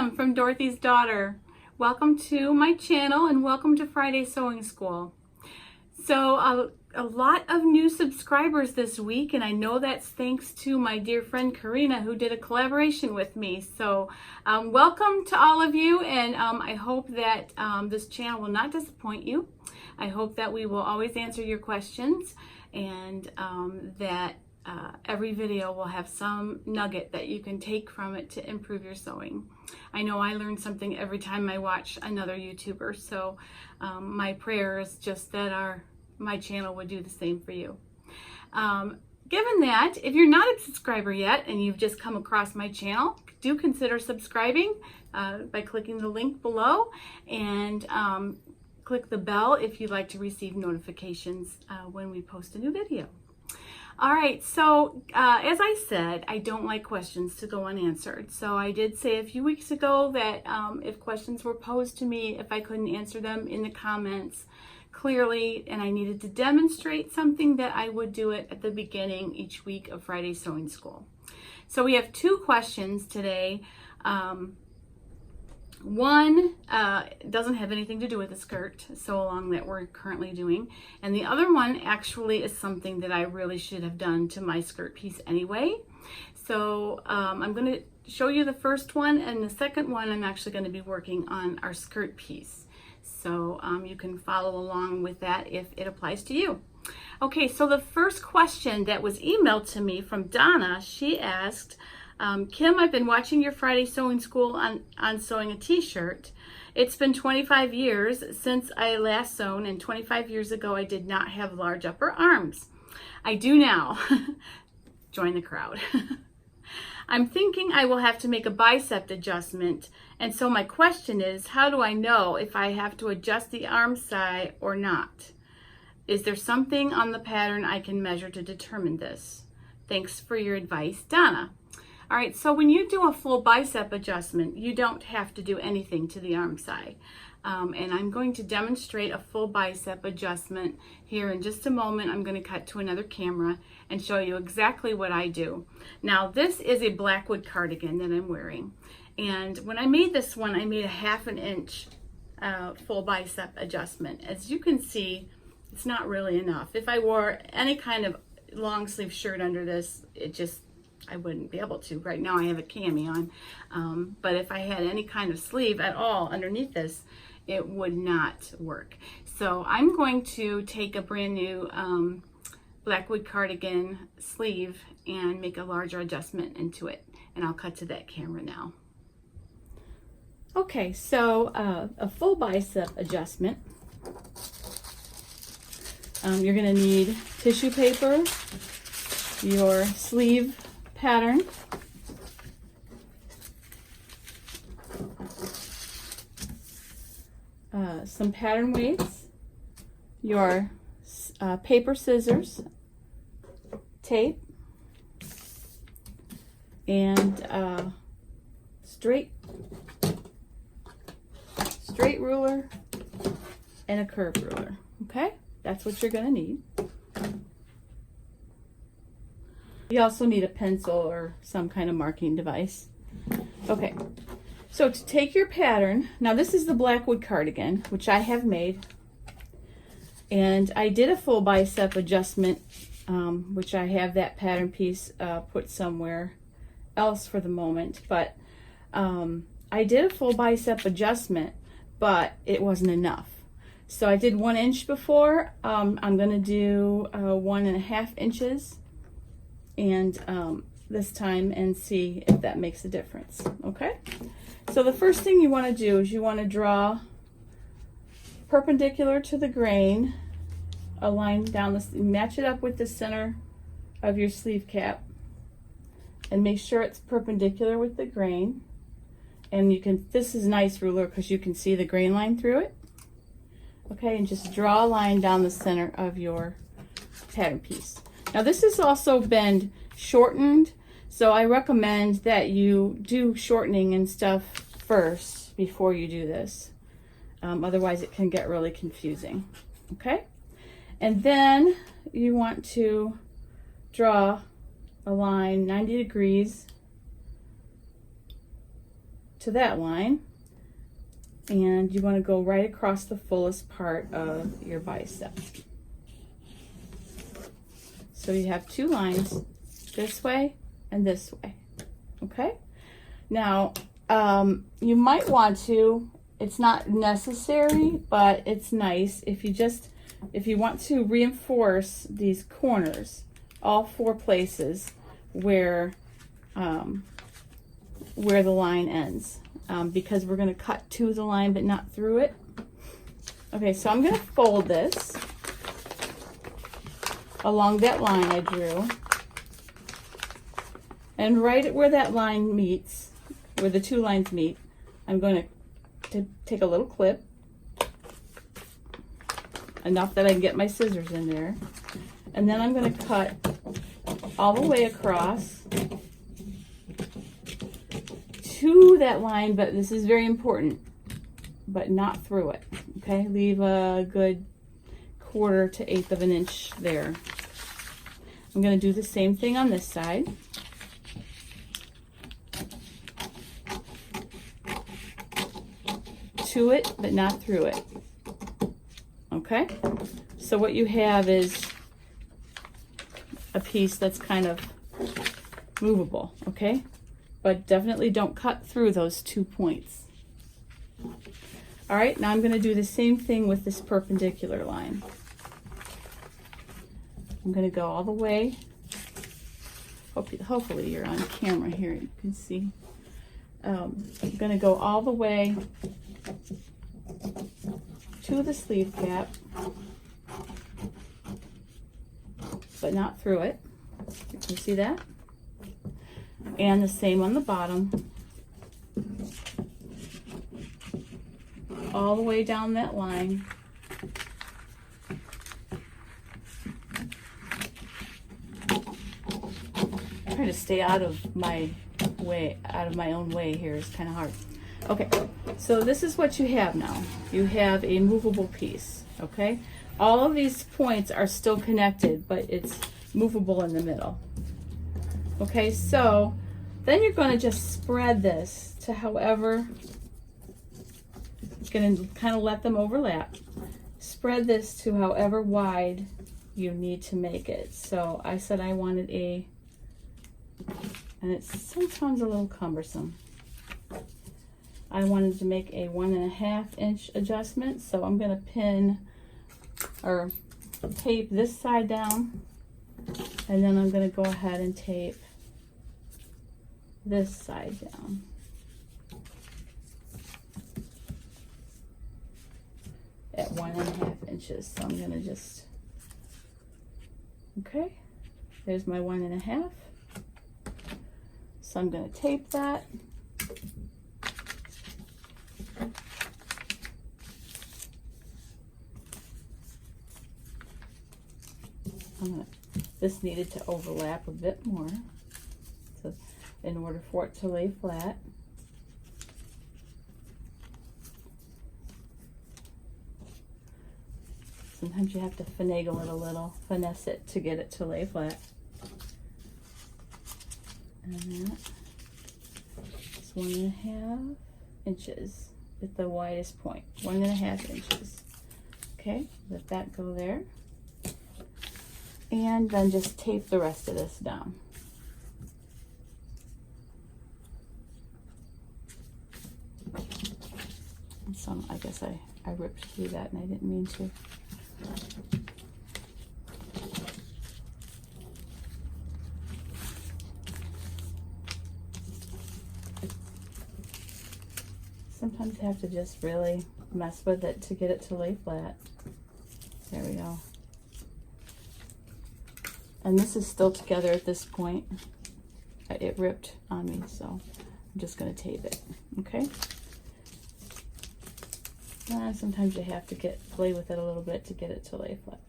Kim from Dorothy's Daughter. Welcome to my channel and welcome to Friday Sewing School. So a lot of new subscribers this week, and I know that's thanks to my dear friend Karina who did a collaboration with me. So welcome to all of you, and I hope that this channel will not disappoint you. I hope that we will always answer your questions, and that every video will have some nugget that you can take from it to improve your sewing. I know I learn something every time I watch another YouTuber, so my prayer is just that my channel would do the same for you. Given that, if you're not a subscriber yet and you've just come across my channel, do consider subscribing by clicking the link below, and click the bell if you'd like to receive notifications when we post a new video. All right, so as I said, I don't like questions to go unanswered. So I did say a few weeks ago that if questions were posed to me, if I couldn't answer them in the comments clearly and I needed to demonstrate something, that I would do it at the beginning each week of Friday Sewing School. So we have two questions today. One doesn't have anything to do with the skirt sew along that we're currently doing, and the other one actually is something that I really should have done to my skirt piece anyway. So I'm going to show you the first one, and the second one I'm actually going to be working on our skirt piece. So you can follow along with that if it applies to you. Okay, so the first question that was emailed to me from Donna, she asked, Kim, I've been watching your Friday Sewing School on sewing a t-shirt. It's been 25 years since I last sewn, and 25 years ago I did not have large upper arms. I do now. Join the crowd. I'm thinking I will have to make a bicep adjustment, and so my question is, how do I know if I have to adjust the arm side or not? Is there something on the pattern I can measure to determine this? Thanks for your advice, Donna. All right, so when you do a full bicep adjustment, you don't have to do anything to the arm side. And I'm going to demonstrate a full bicep adjustment here in just a moment. I'm going to cut to another camera and show you exactly what I do. Now, this is a Blackwood cardigan that I'm wearing. And when I made this one, I made a 1/2 inch full bicep adjustment. As you can see, it's not really enough. If I wore any kind of long sleeve shirt under this, I wouldn't be able to. Right now I have a cami on, but if I had any kind of sleeve at all underneath this, it would not work. So I'm going to take a brand new Blackwood cardigan sleeve and make a larger adjustment into it, and I'll cut to that camera now. Okay, so a full bicep adjustment. You're going to need tissue paper, your sleeve pattern, some pattern weights, your paper scissors, tape, and straight ruler and a curved ruler. Okay, that's what you're going to need. You also need a pencil or some kind of marking device. Okay, so to take your pattern, now this is the Blackwood cardigan, which I have made. And I did a full bicep adjustment, which I have that pattern piece put somewhere else for the moment. But I did a full bicep adjustment, but it wasn't enough. So I did 1 inch before. I'm going to do 1.5 inches. And this time, and see if that makes a difference. Okay, so the first thing you want to do is you want to draw perpendicular to the grain a line down match it up with the center of your sleeve cap, and make sure it's perpendicular with the grain. And this is a nice ruler because you can see the grain line through it. Okay, and just draw a line down the center of your pattern piece. Now this has also been shortened, so I recommend that you do shortening and stuff first before you do this. Otherwise it can get really confusing. Okay, and then you want to draw a line 90 degrees to that line, and you want to go right across the fullest part of your bicep. So you have two lines, this way and this way, okay? Now, you might want to, it's not necessary, but it's nice if you want to reinforce these corners, all four places where the line ends, because we're going to cut to the line but not through it. Okay, so I'm going to fold this along that line I drew, and right where that line meets, where the two lines meet, I'm going to take a little clip, enough that I can get my scissors in there, and then I'm going to cut all the way across to that line, but this is very important, but not through it, okay? Leave a good 1/4 to 1/8 of an inch there. I'm going to do the same thing on this side. To it, but not through it. Okay? So what you have is a piece that's kind of movable, okay? But definitely don't cut through those 2 points. All right, now I'm going to do the same thing with this perpendicular line. I'm going to go all the way. Hopefully you're on camera here, you can see. I'm going to go all the way to the sleeve cap, but not through it. You can see that. And the same on the bottom. All the way down that line. Trying to stay out of my own way here is kind of hard. Okay, so this is what you have now. You have a movable piece, okay? All of these points are still connected, but it's movable in the middle. Okay, so then you're going to just spread this to however, going to kind of let them overlap. Spread this to however wide you need to make it. So I said I wanted and it's sometimes a little cumbersome. I wanted to make a 1.5 inch adjustment, so I'm going to pin or tape this side down, and then I'm going to go ahead and tape this side down. At 1.5 inches. So I'm going to just, okay, there's my 1.5. So I'm going to tape that. This needed to overlap a bit more, so in order for it to lay flat. Sometimes you have to finagle it a little, finesse it to get it to lay flat. And that's 1.5 inches at the widest point, 1.5 inches. Okay, let that go there. And then just tape the rest of this down. And some, I guess I ripped through that and I didn't mean to. Sometimes you have to just really mess with it to get it to lay flat. There we go. And this is still together at this point. It ripped on me, so I'm just going to tape it, okay? And sometimes you have to play with it a little bit to get it to lay flat.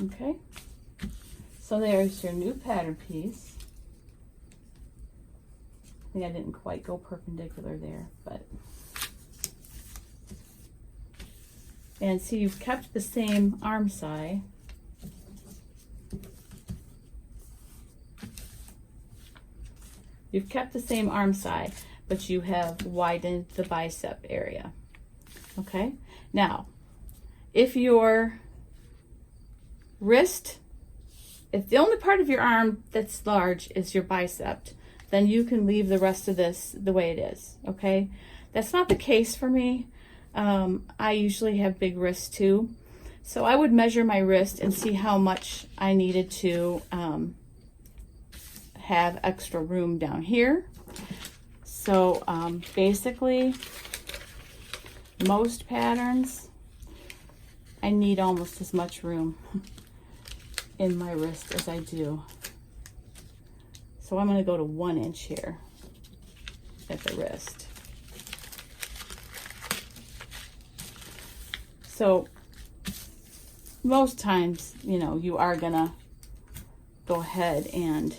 Okay? So there's your new pattern piece. I think I didn't quite go perpendicular there, but... And see, you've kept the same arm side. You've kept the same arm side, but you have widened the bicep area. Okay? Now, if your wrist, if the only part of your arm that's large is your bicep, then you can leave the rest of this the way it is, okay? That's not the case for me. I usually have big wrists too. So I would measure my wrist and see how much I needed to have extra room down here. So basically, most patterns, I need almost as much room in my wrist as I do. So I'm going to go to 1 inch here at the wrist. So most times, you know, you are going to go ahead and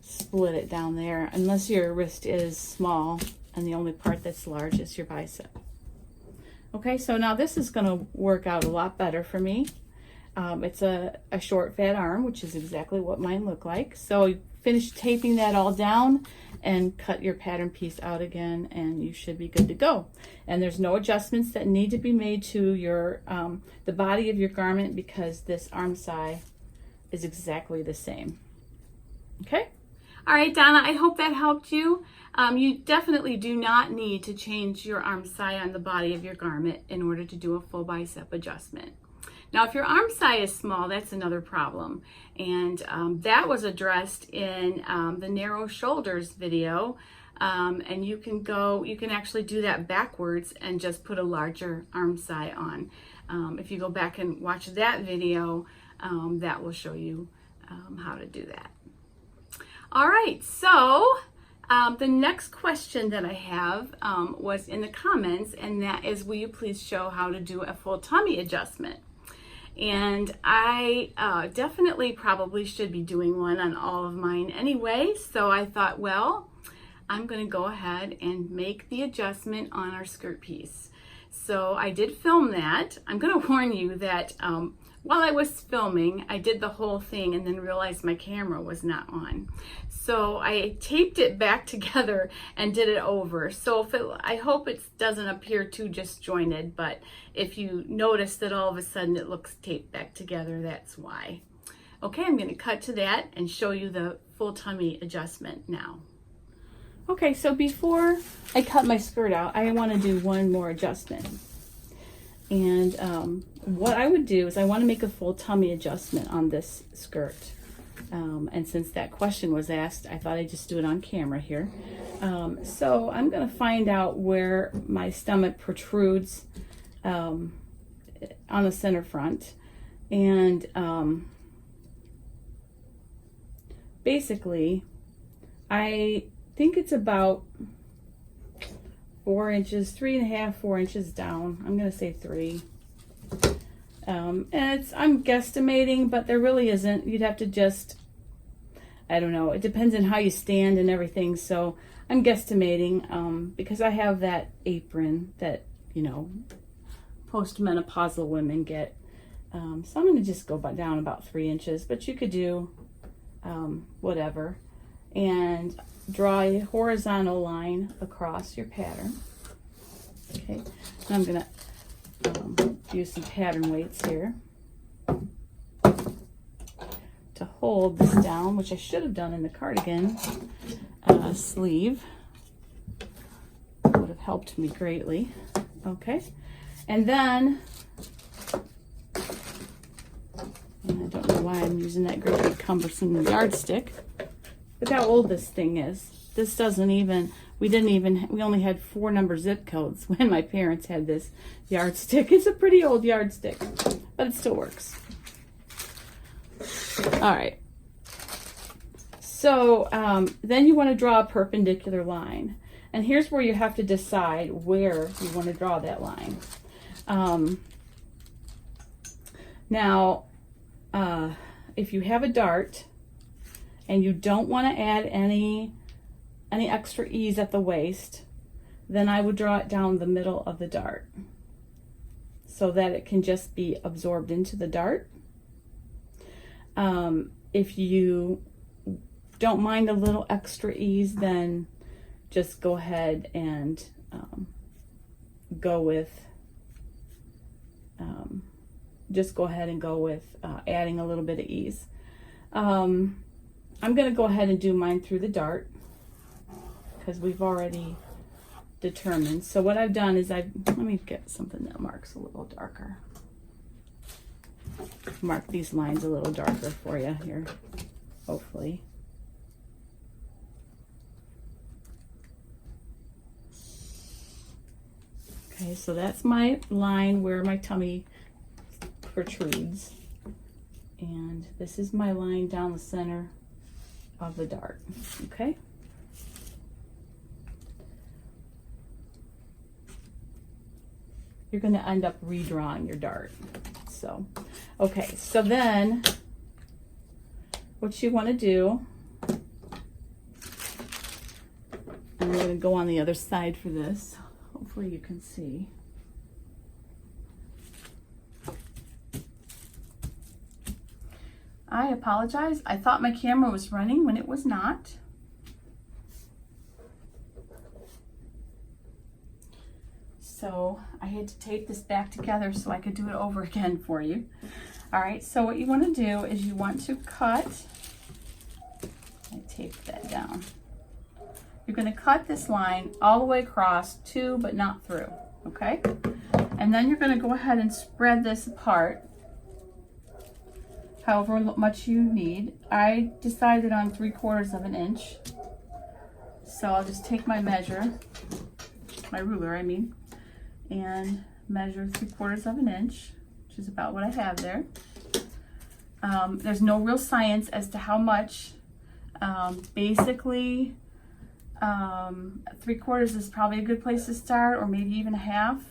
split it down there, unless your wrist is small and the only part that's large is your bicep. Okay, so now this is going to work out a lot better for me. It's a short fat arm, which is exactly what mine look like. So finish taping that all down and cut your pattern piece out again, and you should be good to go. And there's no adjustments that need to be made to your the body of your garment, because this arm side is exactly the same. Okay? All right, Donna, I hope that helped you. You definitely do not need to change your arm side on the body of your garment in order to do a full bicep adjustment. Now, if your arm side is small, that's another problem. And that was addressed in the narrow shoulders video. And you can actually do that backwards and just put a larger arm side on. If you go back and watch that video, that will show you how to do that. All right, so the next question that I have was in the comments, and that is, will you please show how to do a full tummy adjustment? And I definitely probably should be doing one on all of mine anyway, so I thought, well, I'm going to go ahead and make the adjustment on our skirt piece. So I did film that. I'm going to warn you that while I was filming, I did the whole thing and then realized my camera was not on. So I taped it back together and did it over. So I hope it doesn't appear too disjointed, but if you notice that all of a sudden it looks taped back together, that's why. Okay, I'm going to cut to that and show you the full tummy adjustment now. Okay, so before I cut my skirt out, I want to do one more adjustment. And what I would do is I want to make a full tummy adjustment on this skirt. And since that question was asked, I thought I'd just do it on camera here. So I'm going to find out where my stomach protrudes on the center front. And basically, I think it's about 4 inches, 3.5, 4 inches down. I'm going to say 3. And I'm guesstimating, but there really isn't. You'd have to just, I don't know. It depends on how you stand and everything. So I'm guesstimating because I have that apron that, you know, postmenopausal women get. So I'm going to just go down about 3 inches, but you could do whatever. And draw a horizontal line across your pattern. Okay, and I'm going to use some pattern weights here to hold this down, which I should have done in the cardigan sleeve. Would have helped me greatly. Okay, and then, and I don't know why I'm using that great big cumbersome yardstick. Look how old this thing is. This doesn't even, we only had 4 number zip codes when my parents had this yardstick. It's a pretty old yardstick, but it still works. All right. So then you want to draw a perpendicular line. And here's where you have to decide where you want to draw that line. Now, if you have a dart, and you don't want to add any extra ease at the waist, then I would draw it down the middle of the dart so that it can just be absorbed into the dart. If you don't mind a little extra ease, then just go ahead and go with adding a little bit of ease. I'm going to go ahead and do mine through the dart because we've already determined. So what I've done is let me get something that marks a little darker. Mark these lines a little darker for you here, hopefully. Okay, so that's my line where my tummy protrudes. And this is my line down the center of the dart, okay? You're going to end up redrawing your dart. So, okay, so then what you want to do, I'm going to go on the other side for this. Hopefully you can see. I apologize. I thought my camera was running when it was not. So I had to tape this back together so I could do it over again for you. All right, so what you want to do is you want to cut, I taped that down. You're going to cut this line all the way across to, but not through, okay? And then you're going to go ahead and spread this apart however much you need. I decided on 3/4 of an inch. So I'll just take my measure, my ruler I mean, and measure 3/4 of an inch, which is about what I have there. There's no real science as to how much. Basically, 3/4 is probably a good place to start, or maybe even a half.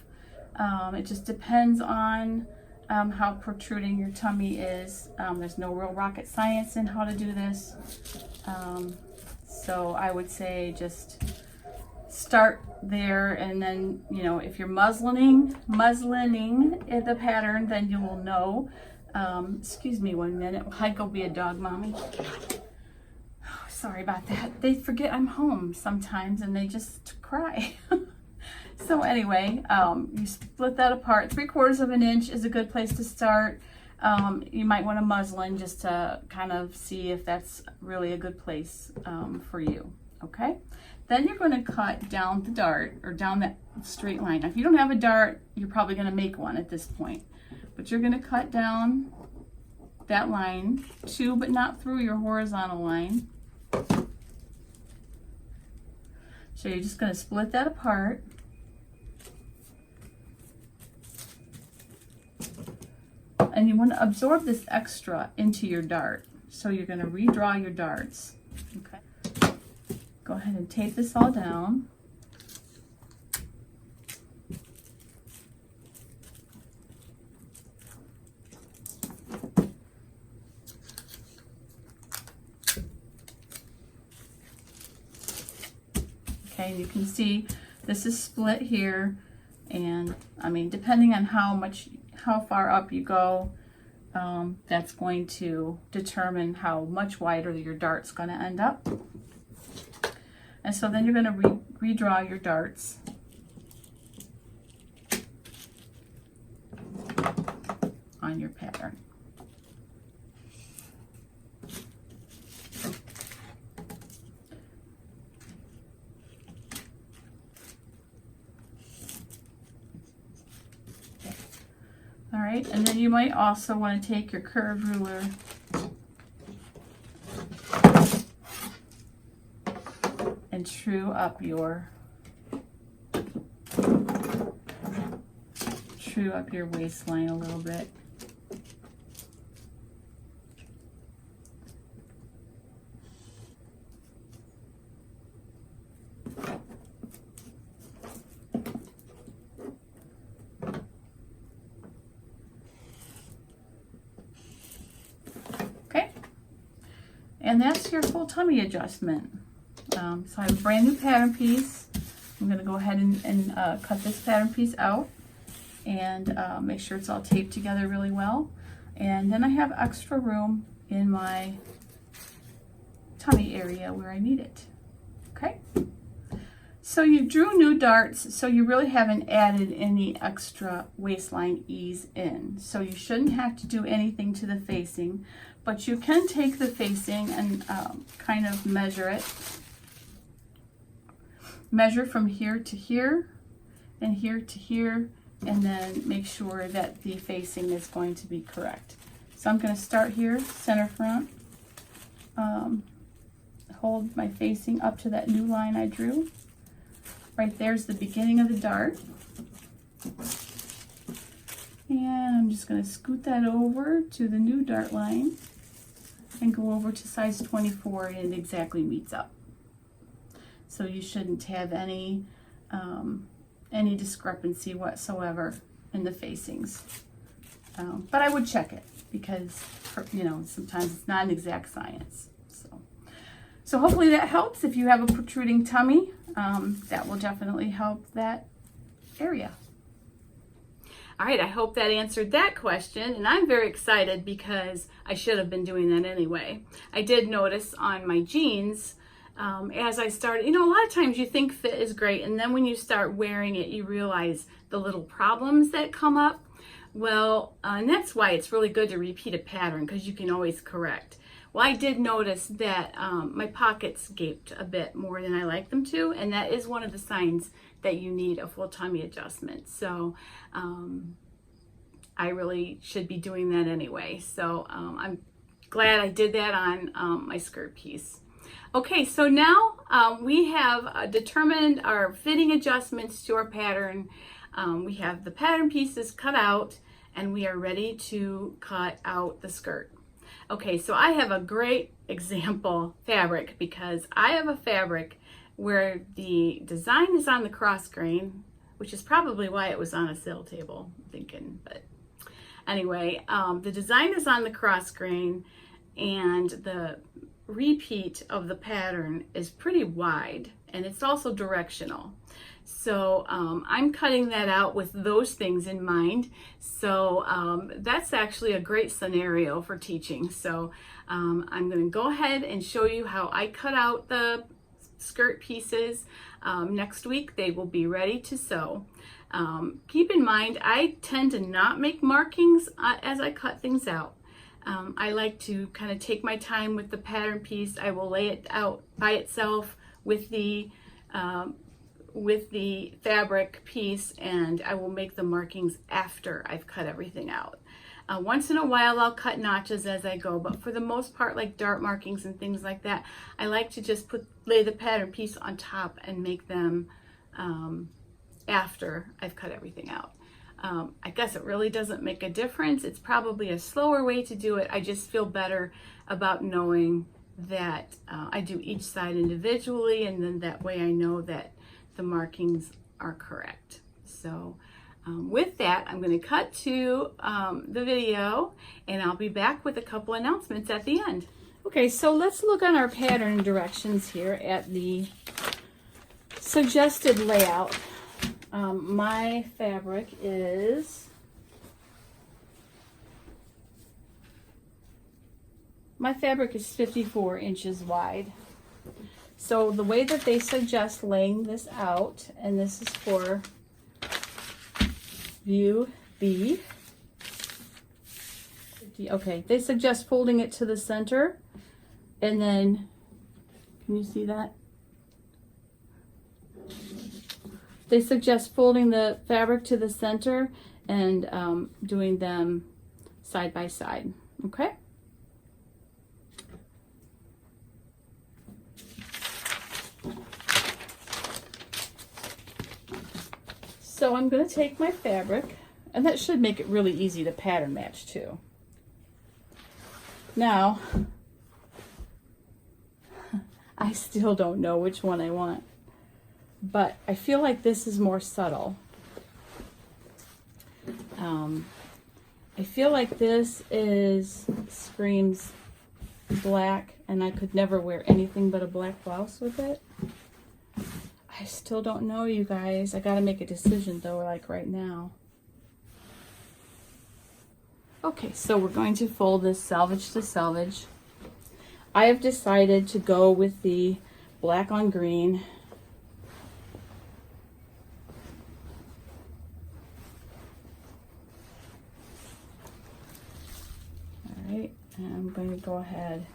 It just depends on how protruding your tummy is. There's no real rocket science in how to do this. So I would say just start there, and then, you know, if you're muslining the pattern, then you will know. Excuse me 1 minute while I go be a dog mommy. Oh, sorry about that. They forget I'm home sometimes and they just cry. So anyway, you split that apart. 3/4 of an inch is a good place to start. You might want to muslin just to kind of see if that's really a good place for you, okay? Then you're going to cut down the dart, or down that straight line. Now, if you don't have a dart, you're probably going to make one at this point. But you're going to cut down that line to, but not through your horizontal line. So you're just going to split that apart. And you want to absorb this extra into your dart. So you're going to redraw your darts. Okay. Go ahead and tape this all down. Okay, you can see this is split here, and I mean, depending on how far up you go, that's going to determine how much wider your dart's going to end up. And so then you're going to redraw your darts. On your pattern. All right, and then you might also want to take your curved ruler and true up your waistline a little bit. And that's your full tummy adjustment. So I have a brand new pattern piece. I'm going to go ahead and cut this pattern piece out and make sure it's all taped together really well. And then I have extra room in my tummy area where I need it. Okay? So you drew new darts, so you really haven't added any extra waistline ease in. So you shouldn't have to do anything to the facing, but you can take the facing and kind of measure it. Measure from here to here and here to here, and then make sure that the facing is going to be correct. So I'm going to start here, center front, hold my facing up to that new line I drew. Right there's the beginning of the dart. And I'm just going to scoot that over to the new dart line and go over to size 24, and it exactly meets up. So you shouldn't have any discrepancy whatsoever in the facings. But I would check it because, you know, sometimes it's not an exact science. So hopefully that helps. If you have a protruding tummy, that will definitely help that area. All right, I hope that answered that question, and I'm very excited because I should have been doing that anyway. I did notice on my jeans, as I started, you know, a lot of times you think fit is great, and then when you start wearing it, you realize the little problems that come up. Well, and that's why it's really good to repeat a pattern, because you can always correct. Well, I did notice that my pockets gaped a bit more than I like them to, and that is one of the signs that you need a full tummy adjustment. So I really should be doing that anyway. So I'm glad I did that on my skirt piece. Okay, so now we have determined our fitting adjustments to our pattern. We have the pattern pieces cut out, and we are ready to cut out the skirt. Okay, so I have a great example fabric, because I have a fabric where the design is on the cross grain, which is probably why it was on a sale table, I'm thinking. But anyway, the design is on the cross grain, and the repeat of the pattern is pretty wide, and it's also directional. So I'm cutting that out with those things in mind. So that's actually a great scenario for teaching. So I'm going to go ahead and show you how I cut out the skirt pieces. Next week they will be ready to sew. Keep in mind, I tend to not make markings as I cut things out. I like to kind of take my time with the pattern piece. I will lay it out by itself with the fabric piece, and I will make the markings after I've cut everything out. Once in a while I'll cut notches as I go, but for the most part, like dart markings and things like that, I like to just lay the pattern piece on top and make them after I've cut everything out. I guess it really doesn't make a difference. It's probably a slower way to do it. I just feel better about knowing that I do each side individually, and then that way I know that the markings are correct. So with that, I'm going to cut to the video, and I'll be back with a couple announcements at the end. Okay, so let's look on our pattern directions here at the suggested layout. My fabric is 54 inches wide. So the way that they suggest laying this out, and this is for view B. Okay, they suggest folding it to the center, and then, can you see that? They suggest folding the fabric to the center and doing them side by side, okay? So I'm going to take my fabric, and that should make it really easy to pattern match too. Now, I still don't know which one I want, but I feel like this is more subtle. I feel like this screams black, and I could never wear anything but a black blouse with it. I still don't know, you guys. I gotta make a decision though, like right now. Okay, so we're going to fold this selvage to selvage. I have decided to go with the black on green. All right, and I'm going to go ahead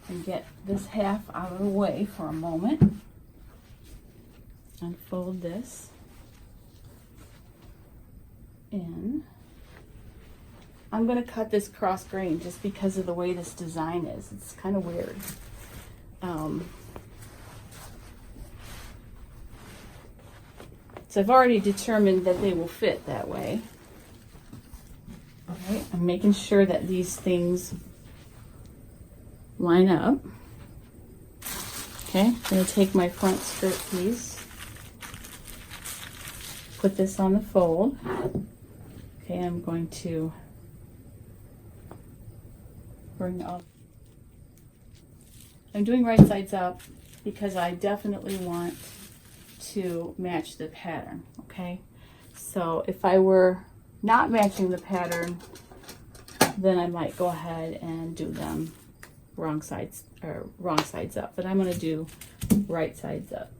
and get this half out of the way for a moment. Unfold this in. I'm going to cut this cross grain just because of the way this design is. It's kind of weird. So I've already determined that they will fit that way. All right, I'm making sure that these things line up. Okay, I'm going to take my front skirt piece, put this on the fold. Okay, I'm going to bring up. I'm doing right sides up because I definitely want to match the pattern, okay? So if I were not matching the pattern, then I might go ahead and do them wrong sides up, but I'm going to do right sides up.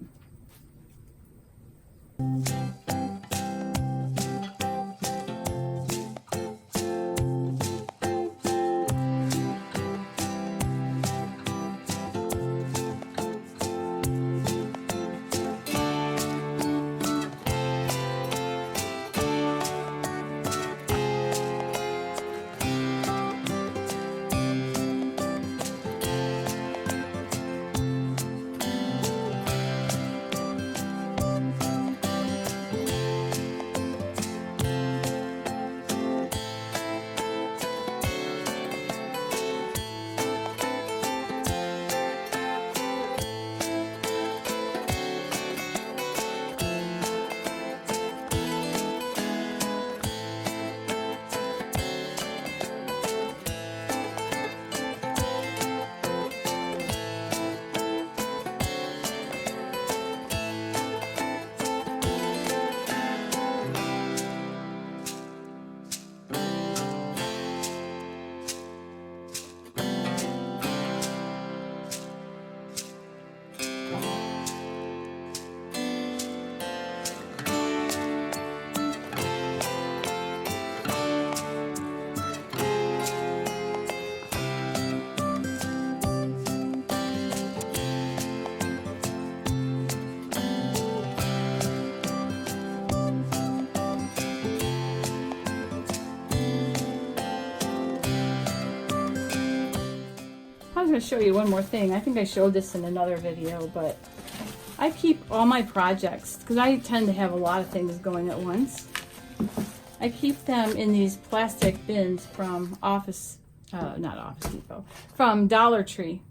I was going to show you one more thing. I think I showed this in another video, but I keep all my projects, because I tend to have a lot of things going at once. I keep them in these plastic bins from from Dollar Tree.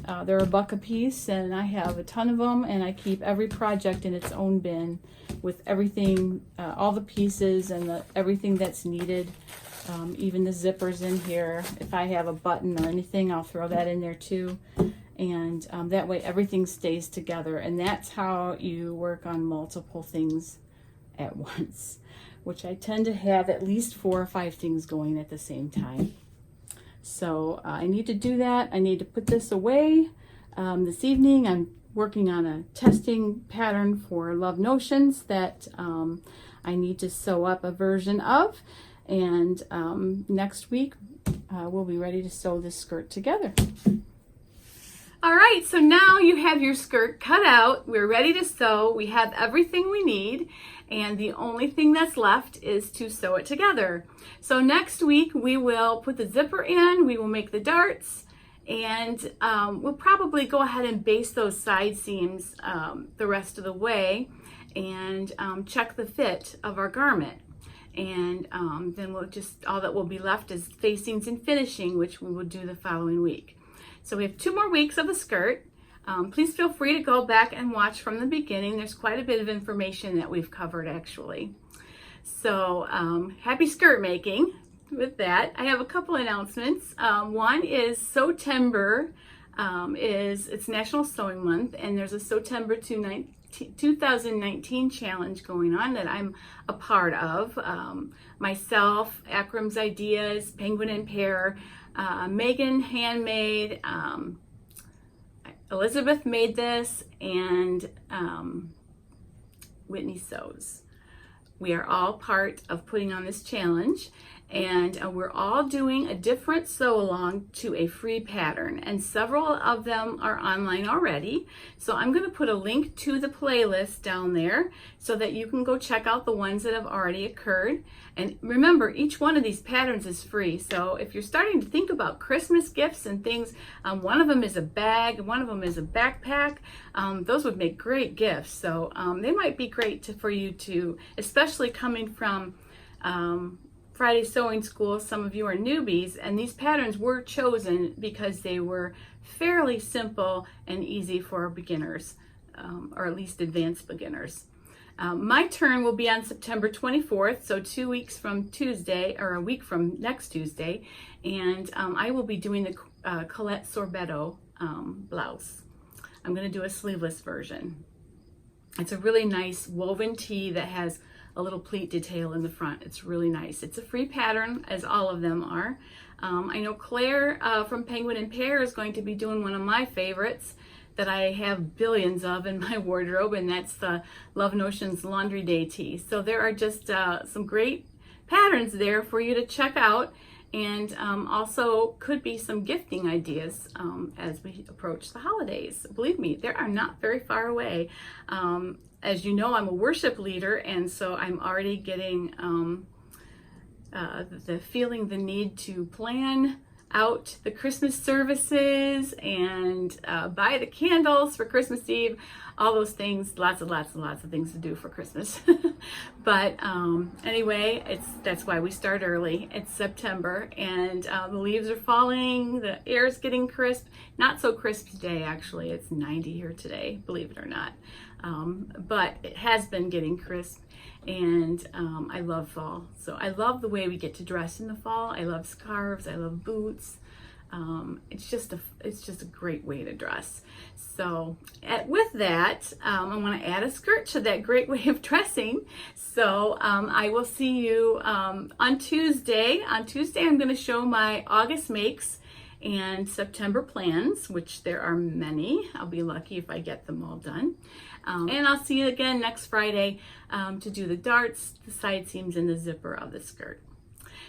They're $1 a piece, and I have a ton of them, and I keep every project in its own bin with everything, all the pieces and everything that's needed. Even the zippers in here. If I have a button or anything, I'll throw that in there too. And that way everything stays together. And that's how you work on multiple things at once, which I tend to have at least 4 or 5 things going at the same time. So I need to do that. I need to put this away. This evening I'm working on a testing pattern for Love Notions that I need to sew up a version of. And next week we'll be ready to sew this skirt together. All right, so now you have your skirt cut out. We're ready to sew. We have everything we need, and the only thing that's left is to sew it together. So next week we will put the zipper in, we will make the darts, and we'll probably go ahead and baste those side seams the rest of the way and check the fit of our garment. And then we'll just, all that will be left is facings and finishing, which we will do the following week. So we have 2 more weeks of the skirt. Please feel free to go back and watch from the beginning. There's quite a bit of information that we've covered actually. So happy skirt making. With that, I have a couple announcements. One is September it's National Sewing Month, and there's a September 2019 challenge going on that I'm a part of. Myself, Akram's Ideas, Penguin and Pear, Megan handmade, Elizabeth made this, and Whitney sews. We are all part of putting on this challenge, and we're all doing a different sew along to a free pattern, and several of them are online already. So I'm going to put a link to the playlist down there so that you can go check out the ones that have already occurred. And remember, each one of these patterns is free. So if you're starting to think about Christmas gifts and things, one of them is a bag, one of them is a backpack. Those would make great gifts. So they might be great for you to, especially coming from Friday Sewing School. Some of you are newbies, and these patterns were chosen because they were fairly simple and easy for beginners, or at least advanced beginners. My turn will be on September 24th, so 2 weeks from Tuesday, or a week from next Tuesday, and I will be doing the Colette Sorbetto blouse. I'm going to do a sleeveless version. It's a really nice woven tee that has a little pleat detail in the front. It's really nice. It's a free pattern, as all of them are. I know Claire from Penguin and Pear is going to be doing one of my favorites that I have billions of in my wardrobe, and that's the Love Notions Laundry Day tee. So there are just some great patterns there for you to check out, and also could be some gifting ideas as we approach the holidays. Believe me, they are not very far away. As you know, I'm a worship leader, and so I'm already getting the need to plan out the Christmas services and buy the candles for Christmas Eve, all those things, lots of things to do for Christmas. But anyway, that's why we start early. It's September, and the leaves are falling, the air is getting crisp. Not so crisp today, actually. It's 90 here today, believe it or not. But it has been getting crisp, and I love fall. So I love the way we get to dress in the fall. I love scarves, I love boots. It's just a great way to dress. So with that, I want to add a skirt to that great way of dressing. So I will see you on Tuesday. On Tuesday, I'm going to show my August makes and September plans, which there are many. I'll be lucky if I get them all done. And I'll see you again next Friday to do the darts, the side seams, and the zipper of the skirt.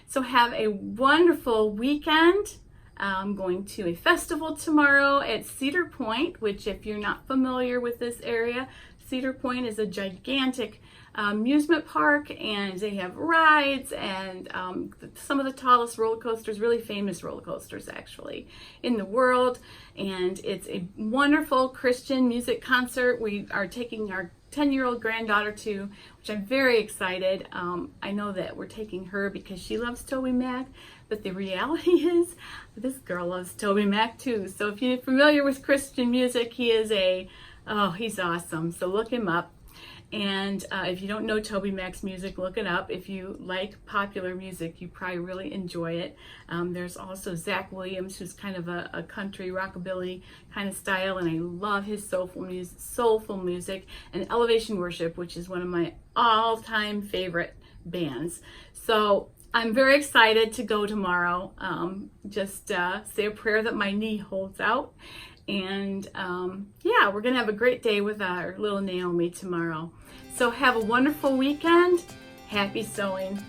So have a wonderful weekend. I'm going to a festival tomorrow at Cedar Point, which, if you're not familiar with this area, Cedar Point is a gigantic amusement park, and they have rides and some of the tallest roller coasters, really famous roller coasters actually, in the world. And it's a wonderful Christian music concert. We are taking our 10-year-old granddaughter to, which I'm very excited. I know that we're taking her because she loves Toby Mac, but the reality is this girl loves Toby Mac too. So if you're familiar with Christian music, he's awesome. So look him up. And if you don't know Toby Mac's music, look it up. If you like popular music, you probably really enjoy it. There's also Zach Williams, who's kind of a country rockabilly kind of style, and I love his soulful music. And Elevation Worship, which is one of my all-time favorite bands. So I'm very excited to go tomorrow. Just say a prayer that my knee holds out. And yeah, we're going to have a great day with our little Naomi tomorrow. So have a wonderful weekend. Happy sewing.